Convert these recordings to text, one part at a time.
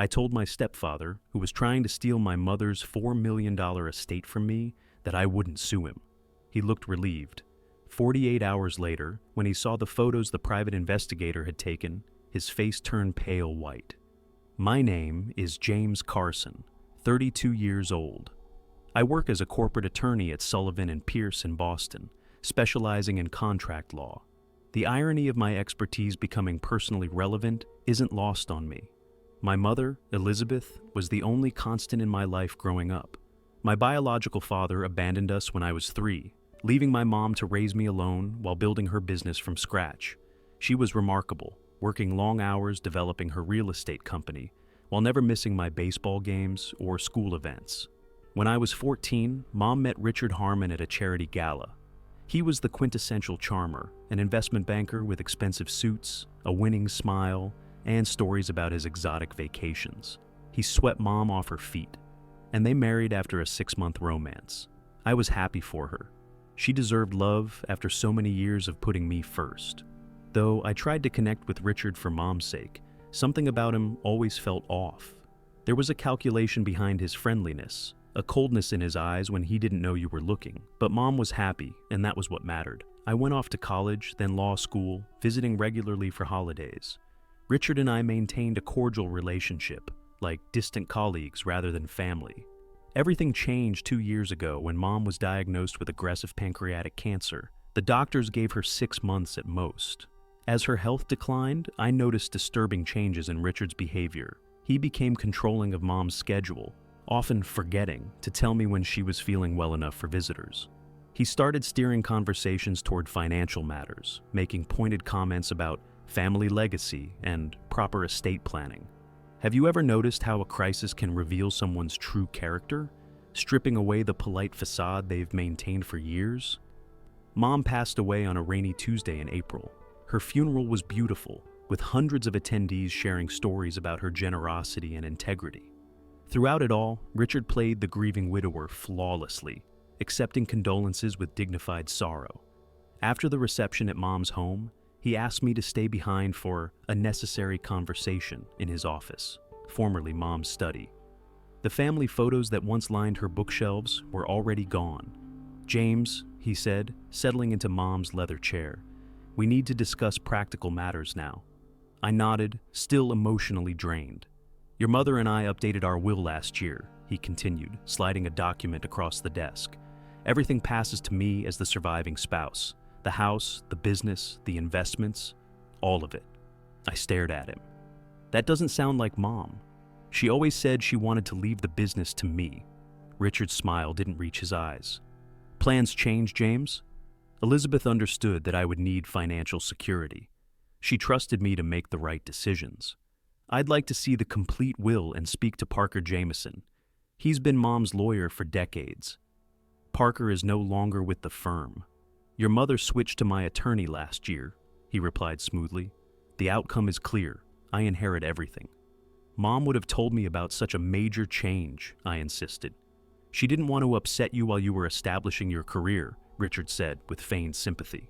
I told my stepfather, who was trying to steal my mother's $4 million estate from me, that I wouldn't sue him. He looked relieved. 48 hours later, when he saw the photos the private investigator had taken, his face turned pale white. My name is James Carson, 32 years old. I work as a corporate attorney at Sullivan & Pierce in Boston, specializing in contract law. The irony of my expertise becoming personally relevant isn't lost on me. My mother, Elizabeth, was the only constant in my life growing up. My biological father abandoned us when I was 3, leaving my mom to raise me alone while building her business from scratch. She was remarkable, working long hours developing her real estate company, while never missing my baseball games or school events. When I was 14, Mom met Richard Harmon at a charity gala. He was the quintessential charmer, an investment banker with expensive suits, a winning smile, and stories about his exotic vacations. He swept Mom off her feet, and they married after a 6-month romance. I was happy for her. She deserved love after so many years of putting me first. Though I tried to connect with Richard for Mom's sake, something about him always felt off. There was a calculation behind his friendliness, a coldness in his eyes when he didn't know you were looking. But Mom was happy, and that was what mattered. I went off to college, then law school, visiting regularly for holidays. Richard and I maintained a cordial relationship, like distant colleagues rather than family. Everything changed 2 years ago when Mom was diagnosed with aggressive pancreatic cancer. The doctors gave her 6 months at most. As her health declined, I noticed disturbing changes in Richard's behavior. He became controlling of Mom's schedule, often forgetting to tell me when she was feeling well enough for visitors. He started steering conversations toward financial matters, making pointed comments about family legacy and proper estate planning. Have you ever noticed how a crisis can reveal someone's true character, stripping away the polite facade they've maintained for years? Mom passed away on a rainy Tuesday in April. Her funeral was beautiful, with hundreds of attendees sharing stories about her generosity and integrity. Throughout it all, Richard played the grieving widower flawlessly, accepting condolences with dignified sorrow. After the reception at Mom's home, he asked me to stay behind for a necessary conversation in his office, formerly Mom's study. The family photos that once lined her bookshelves were already gone. "James," he said, settling into Mom's leather chair, "we need to discuss practical matters now." I nodded, still emotionally drained. "Your mother and I updated our will last year," he continued, sliding a document across the desk. "Everything passes to me as the surviving spouse. The house, the business, the investments, all of it." I stared at him. "That doesn't sound like Mom. She always said she wanted to leave the business to me." Richard's smile didn't reach his eyes. "Plans change, James?" Elizabeth understood that I would need financial security. She trusted me to make the right decisions. "I'd like to see the complete will and speak to Parker Jameson. He's been Mom's lawyer for decades." "Parker is no longer with the firm. Your mother switched to my attorney last year," he replied smoothly. "The outcome is clear. I inherit everything." "Mom would have told me about such a major change," I insisted. "She didn't want to upset you while you were establishing your career," Richard said with feigned sympathy.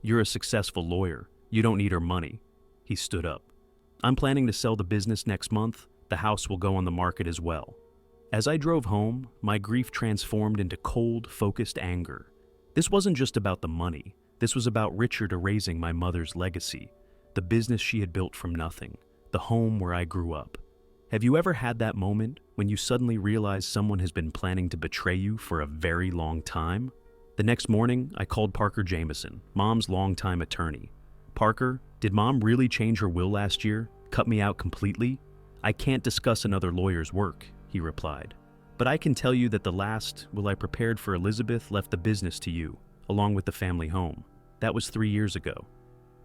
"You're a successful lawyer. You don't need her money." He stood up. "I'm planning to sell the business next month. The house will go on the market as well." As I drove home, my grief transformed into cold, focused anger. This wasn't just about the money. This was about Richard erasing my mother's legacy, the business she had built from nothing, the home where I grew up. Have you ever had that moment when you suddenly realize someone has been planning to betray you for a very long time? The next morning, I called Parker Jameson, Mom's longtime attorney. "Parker, did Mom really change her will last year? Cut me out completely?" "I can't discuss another lawyer's work," he replied. "But I can tell you that the last will I prepared for Elizabeth left the business to you, along with the family home. That was 3 years ago."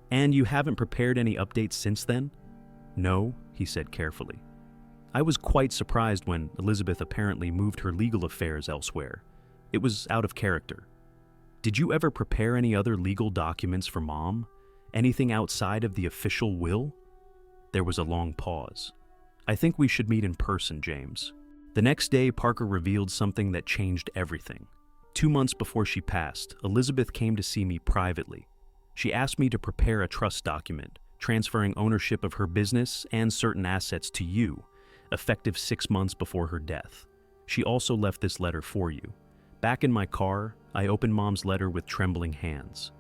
"And you haven't prepared any updates since then?" "No," he said carefully. I was quite surprised when Elizabeth apparently moved her legal affairs elsewhere. It was out of character. "Did you ever prepare any other legal documents for Mom? Anything outside of the official will?" There was a long pause. "I think we should meet in person, James." The next day, Parker revealed something that changed everything. 2 months before she passed, Elizabeth came to see me privately. She asked me to prepare a trust document, transferring ownership of her business and certain assets to you, effective 6 months before her death. She also left this letter for you. Back in my car, I opened Mom's letter with trembling hands.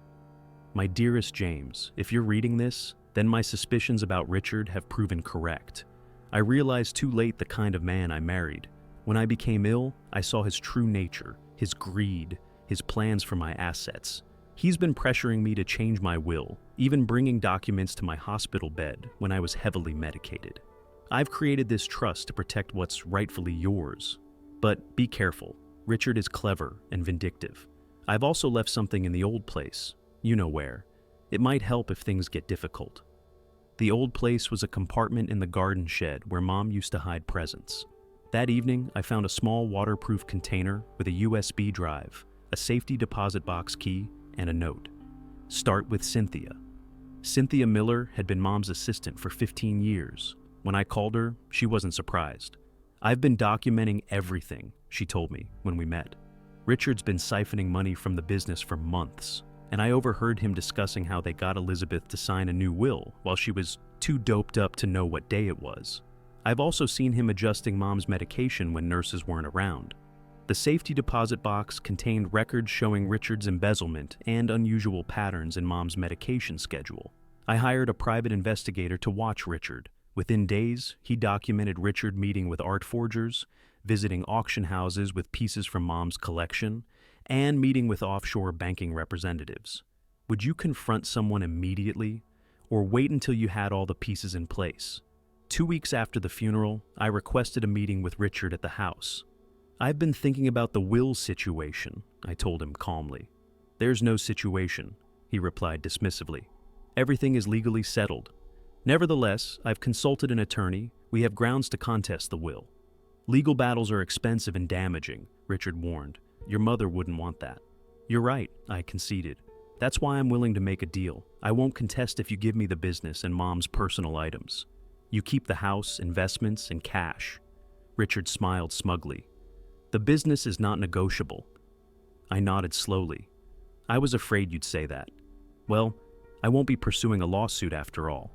My dearest James, if you're reading this, then my suspicions about Richard have proven correct. I realized too late the kind of man I married. When I became ill, I saw his true nature, his greed, his plans for my assets. He's been pressuring me to change my will, even bringing documents to my hospital bed when I was heavily medicated. I've created this trust to protect what's rightfully yours. But be careful. Richard is clever and vindictive. I've also left something in the old place. You know where. It might help if things get difficult. The old place was a compartment in the garden shed where Mom used to hide presents. That evening, I found a small waterproof container with a USB drive, a safety deposit box key, and a note. Start with Cynthia. Cynthia Miller had been Mom's assistant for 15 years. When I called her, she wasn't surprised. I've been documenting everything, she told me when we met. Richard's been siphoning money from the business for months, and I overheard him discussing how they got Elizabeth to sign a new will while she was too doped up to know what day it was. I've also seen him adjusting Mom's medication when nurses weren't around. The safety deposit box contained records showing Richard's embezzlement and unusual patterns in Mom's medication schedule. I hired a private investigator to watch Richard. Within days, he documented Richard meeting with art forgers, visiting auction houses with pieces from Mom's collection, and meeting with offshore banking representatives. Would you confront someone immediately, or wait until you had all the pieces in place? 2 weeks after the funeral, I requested a meeting with Richard at the house. I've been thinking about the will situation, I told him calmly. There's no situation, he replied dismissively. Everything is legally settled. Nevertheless, I've consulted an attorney. We have grounds to contest the will. Legal battles are expensive and damaging, Richard warned. Your mother wouldn't want that. You're right, I conceded. That's why I'm willing to make a deal. I won't contest if you give me the business and Mom's personal items. You keep the house, investments, and cash. Richard smiled smugly. The business is not negotiable. I nodded slowly. I was afraid you'd say that. Well, I won't be pursuing a lawsuit after all.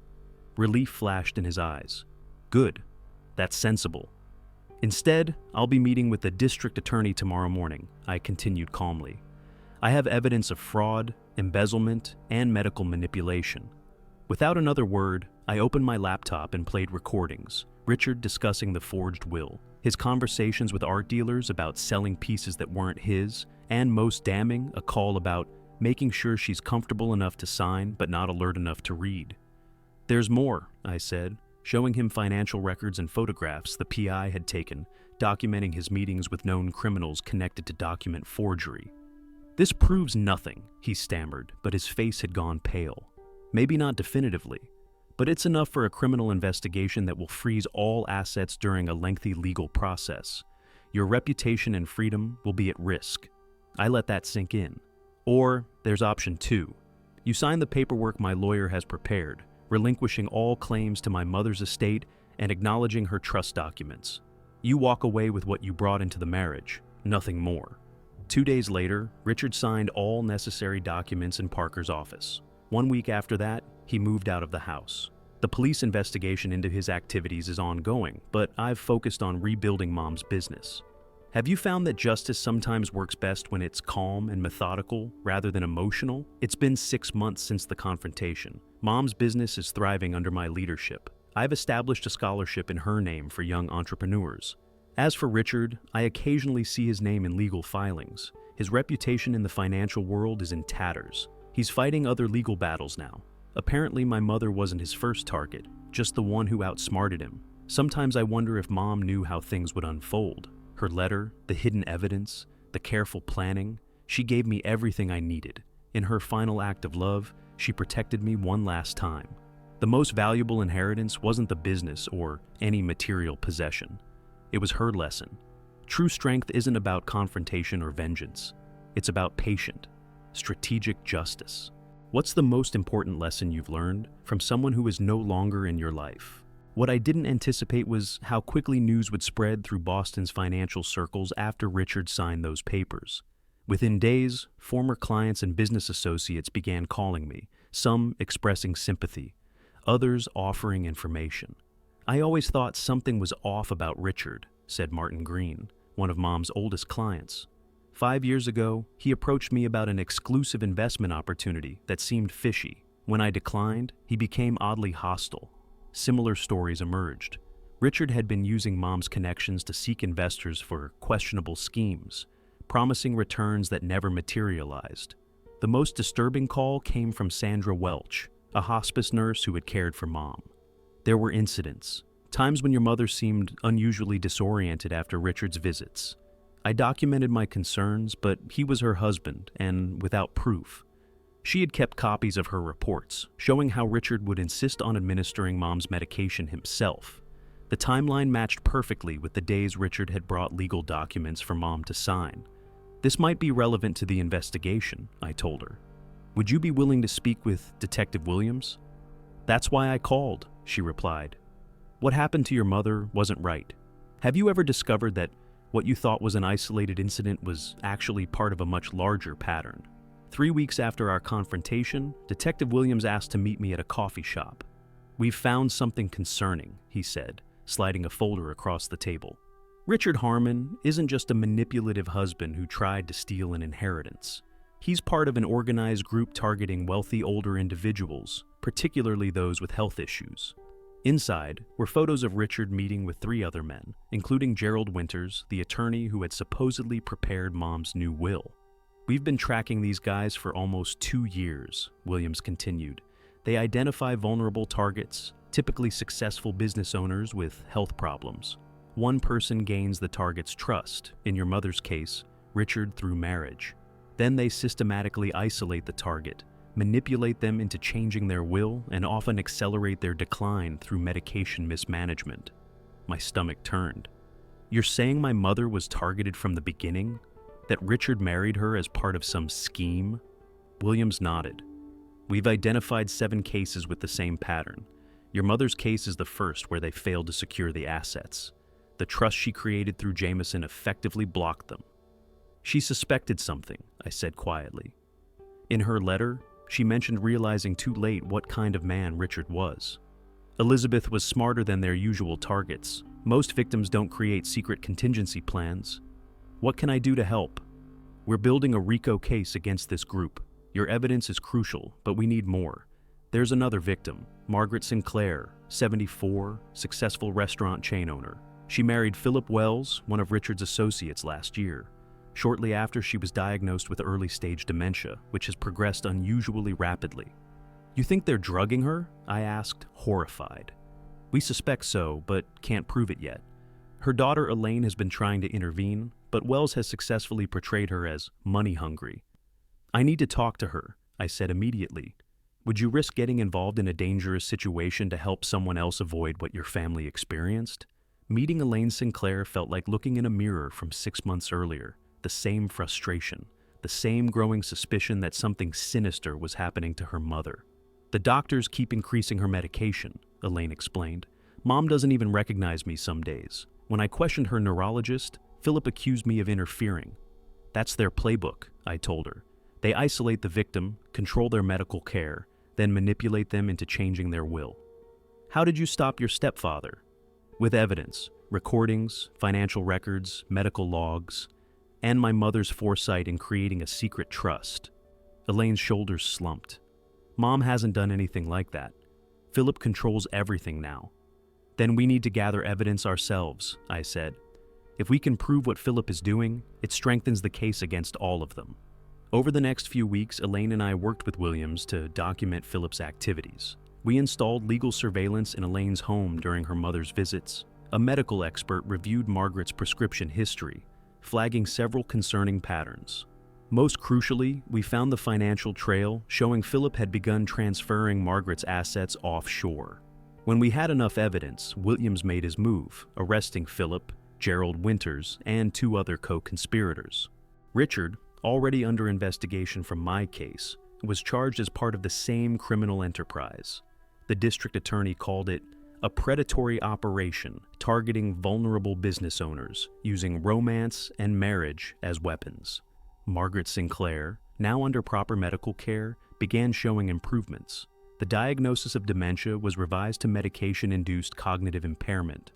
Relief flashed in his eyes. Good. That's sensible. Instead, I'll be meeting with the district attorney tomorrow morning, I continued calmly. I have evidence of fraud, embezzlement, and medical manipulation. Without another word, I opened my laptop and played recordings, Richard discussing the forged will, his conversations with art dealers about selling pieces that weren't his, and most damning, a call about making sure she's comfortable enough to sign but not alert enough to read. There's more, I said, showing him financial records and photographs the PI had taken, documenting his meetings with known criminals connected to document forgery. This proves nothing, he stammered, but his face had gone pale. Maybe not definitively, but it's enough for a criminal investigation that will freeze all assets during a lengthy legal process. Your reputation and freedom will be at risk. I let that sink in. Or there's option 2. You sign the paperwork my lawyer has prepared, relinquishing all claims to my mother's estate and acknowledging her trust documents. You walk away with what you brought into the marriage, nothing more. 2 days later, Richard signed all necessary documents in Parker's office. 1 week after that, he moved out of the house. The police investigation into his activities is ongoing, but I've focused on rebuilding Mom's business. Have you found that justice sometimes works best when it's calm and methodical rather than emotional? It's been 6 months since the confrontation. Mom's business is thriving under my leadership. I've established a scholarship in her name for young entrepreneurs. As for Richard, I occasionally see his name in legal filings. His reputation in the financial world is in tatters. He's fighting other legal battles now. Apparently, my mother wasn't his first target, just the one who outsmarted him. Sometimes I wonder if Mom knew how things would unfold. Her letter, the hidden evidence, the careful planning, she gave me everything I needed. In her final act of love, she protected me one last time. The most valuable inheritance wasn't the business or any material possession. It was her lesson. True strength isn't about confrontation or vengeance. It's about patient, strategic justice. What's the most important lesson you've learned from someone who is no longer in your life? What I didn't anticipate was how quickly news would spread through Boston's financial circles after Richard signed those papers. Within days, former clients and business associates began calling me, some expressing sympathy, others offering information. I always thought something was off about Richard, said Martin Green, one of Mom's oldest clients. 5 years ago, he approached me about an exclusive investment opportunity that seemed fishy. When I declined, he became oddly hostile. Similar stories emerged. Richard had been using Mom's connections to seek investors for questionable schemes, promising returns that never materialized. The most disturbing call came from Sandra Welch, a hospice nurse who had cared for Mom. There were incidents, times when your mother seemed unusually disoriented after Richard's visits. I documented my concerns, but he was her husband, and without proof. She had kept copies of her reports, showing how Richard would insist on administering Mom's medication himself. The timeline matched perfectly with the days Richard had brought legal documents for Mom to sign. This might be relevant to the investigation, I told her. Would you be willing to speak with Detective Williams? That's why I called, she replied. What happened to your mother wasn't right. Have you ever discovered that what you thought was an isolated incident was actually part of a much larger pattern? 3 weeks after our confrontation, Detective Williams asked to meet me at a coffee shop. We've found something concerning, he said, sliding a folder across the table. Richard Harmon isn't just a manipulative husband who tried to steal an inheritance. He's part of an organized group targeting wealthy older individuals, particularly those with health issues. Inside were photos of Richard meeting with 3 other men, including Gerald Winters, the attorney who had supposedly prepared Mom's new will. We've been tracking these guys for almost 2 years, Williams continued. They identify vulnerable targets, typically successful business owners with health problems. One person gains the target's trust, in your mother's case, Richard through marriage. Then they systematically isolate the target, manipulate them into changing their will, and often accelerate their decline through medication mismanagement. My stomach turned. You're saying my mother was targeted from the beginning? That Richard married her as part of some scheme? Williams nodded. We've identified 7 cases with the same pattern. Your mother's case is the first where they failed to secure the assets. The trust she created through Jameson effectively blocked them. She suspected something, I said quietly. In her letter, she mentioned realizing too late what kind of man Richard was. Elizabeth was smarter than their usual targets. Most victims don't create secret contingency plans. What can I do to help? We're building a RICO case against this group. Your evidence is crucial, but we need more. There's another victim, Margaret Sinclair, 74, successful restaurant chain owner. She married Philip Wells, one of Richard's associates, last year. Shortly after, she was diagnosed with early-stage dementia, which has progressed unusually rapidly. You think they're drugging her? I asked, horrified. We suspect so, but can't prove it yet. Her daughter Elaine has been trying to intervene, but Wells has successfully portrayed her as money-hungry. I need to talk to her, I said immediately. Would you risk getting involved in a dangerous situation to help someone else avoid what your family experienced? Meeting Elaine Sinclair felt like looking in a mirror from 6 months earlier. The same frustration, the same growing suspicion that something sinister was happening to her mother. The doctors keep increasing her medication, Elaine explained. Mom doesn't even recognize me some days. When I questioned her neurologist, Philip accused me of interfering. That's their playbook, I told her. They isolate the victim, control their medical care, then manipulate them into changing their will. How did you stop your stepfather? With evidence, recordings, financial records, medical logs, and my mother's foresight in creating a secret trust. Elaine's shoulders slumped. Mom hasn't done anything like that. Philip controls everything now. Then we need to gather evidence ourselves, I said. If we can prove what Philip is doing, it strengthens the case against all of them. Over the next few weeks, Elaine and I worked with Williams to document Philip's activities. We installed legal surveillance in Elaine's home during her mother's visits. A medical expert reviewed Margaret's prescription history, flagging several concerning patterns. Most crucially, we found the financial trail showing Philip had begun transferring Margaret's assets offshore. When we had enough evidence, Williams made his move, arresting Philip, Gerald Winters, and 2 other co-conspirators. Richard, already under investigation from my case, was charged as part of the same criminal enterprise. The district attorney called it a predatory operation targeting vulnerable business owners using romance and marriage as weapons. Margaret Sinclair, now under proper medical care, began showing improvements. The diagnosis of dementia was revised to medication-induced cognitive impairment,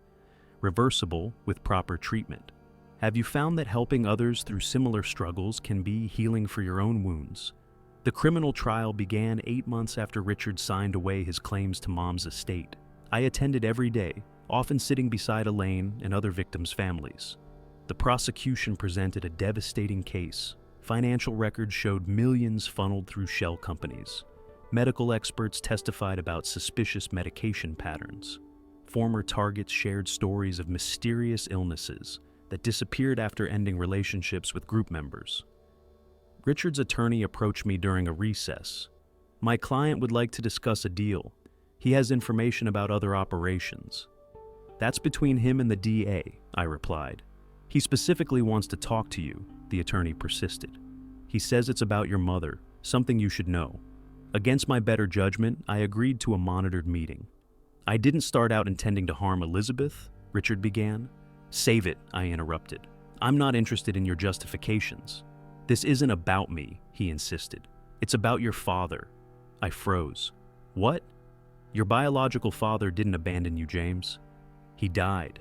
reversible with proper treatment. Have you found that helping others through similar struggles can be healing for your own wounds? The criminal trial began 8 months after Richard signed away his claims to Mom's estate. I attended every day, often sitting beside Elaine and other victims' families. The prosecution presented a devastating case. Financial records showed millions funneled through shell companies. Medical experts testified about suspicious medication patterns. Former targets shared stories of mysterious illnesses that disappeared after ending relationships with group members. Richard's attorney approached me during a recess. My client would like to discuss a deal. He has information about other operations. That's between him and the DA, I replied. He specifically wants to talk to you, the attorney persisted. He says it's about your mother, something you should know. Against my better judgment, I agreed to a monitored meeting. I didn't start out intending to harm Elizabeth, Richard began. Save it, I interrupted. I'm not interested in your justifications. This isn't about me, he insisted. It's about your father. I froze. What? Your biological father didn't abandon you, James. He died.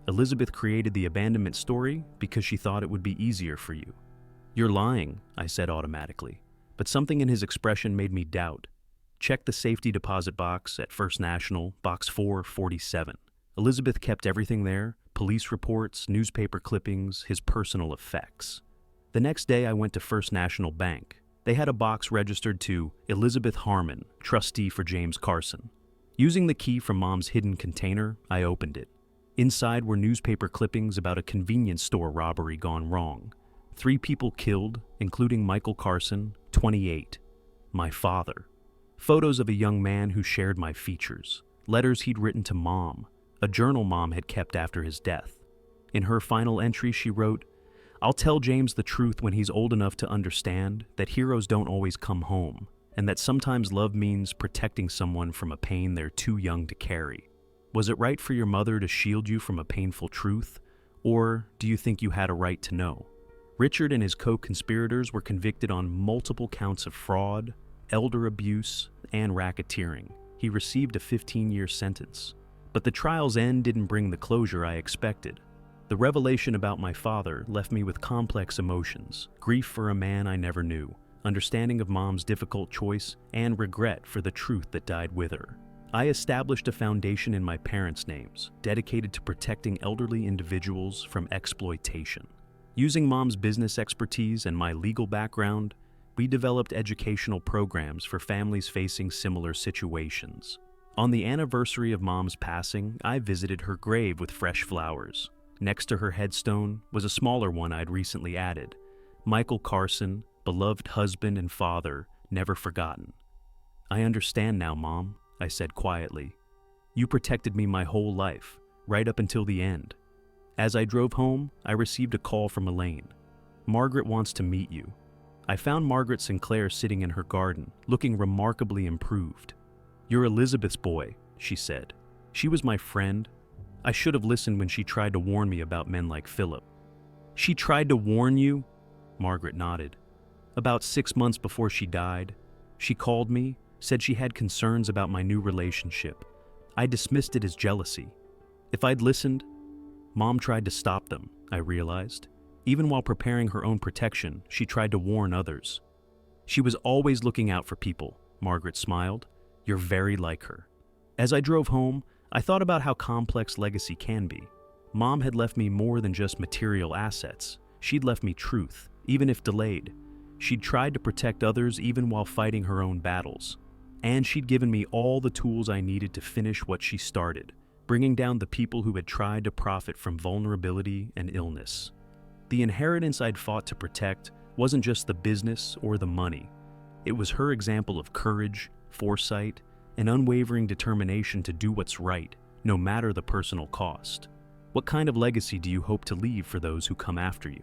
Elizabeth created the abandonment story because she thought it would be easier for you. You're lying, I said automatically, but something in his expression made me doubt. Check the safety deposit box at First National, box 447. Elizabeth kept everything there, police reports, newspaper clippings, his personal effects. The next day I went to First National Bank. They had a box registered to Elizabeth Harmon, trustee for James Carson. Using the key from Mom's hidden container, I opened it. Inside were newspaper clippings about a convenience store robbery gone wrong. 3 people killed, including Michael Carson, 28. My father. Photos of a young man who shared my features. Letters he'd written to Mom. A journal Mom had kept after his death. In her final entry, she wrote, I'll tell James the truth when he's old enough to understand that heroes don't always come home, and that sometimes love means protecting someone from a pain they're too young to carry. Was it right for your mother to shield you from a painful truth, or do you think you had a right to know? Richard and his co-conspirators were convicted on multiple counts of fraud, elder abuse, and racketeering. He received a 15-year sentence. But the trial's end didn't bring the closure I expected. The revelation about my father left me with complex emotions, grief for a man I never knew, understanding of Mom's difficult choice, and regret for the truth that died with her. I established a foundation in my parents' names, dedicated to protecting elderly individuals from exploitation. Using Mom's business expertise and my legal background, we developed educational programs for families facing similar situations. On the anniversary of Mom's passing, I visited her grave with fresh flowers. Next to her headstone was a smaller one I'd recently added. Michael Carson, beloved husband and father, never forgotten. I understand now, Mom, I said quietly. You protected me my whole life, right up until the end. As I drove home, I received a call from Elaine. Margaret wants to meet you. I found Margaret Sinclair sitting in her garden, looking remarkably improved. You're Elizabeth's boy, she said. She was my friend. I should have listened when she tried to warn me about men like Philip. She tried to warn you? Margaret nodded. About 6 months before she died, she called me, said she had concerns about my new relationship. I dismissed it as jealousy. If I'd listened, Mom tried to stop them, I realized. Even while preparing her own protection, she tried to warn others. She was always looking out for people, Margaret smiled. You're very like her. As I drove home, I thought about how complex legacy can be. Mom had left me more than just material assets. She'd left me truth, even if delayed. She'd tried to protect others even while fighting her own battles. And she'd given me all the tools I needed to finish what she started, bringing down the people who had tried to profit from vulnerability and illness. The inheritance I'd fought to protect wasn't just the business or the money. It was her example of courage, foresight, and unwavering determination to do what's right, no matter the personal cost. What kind of legacy do you hope to leave for those who come after you?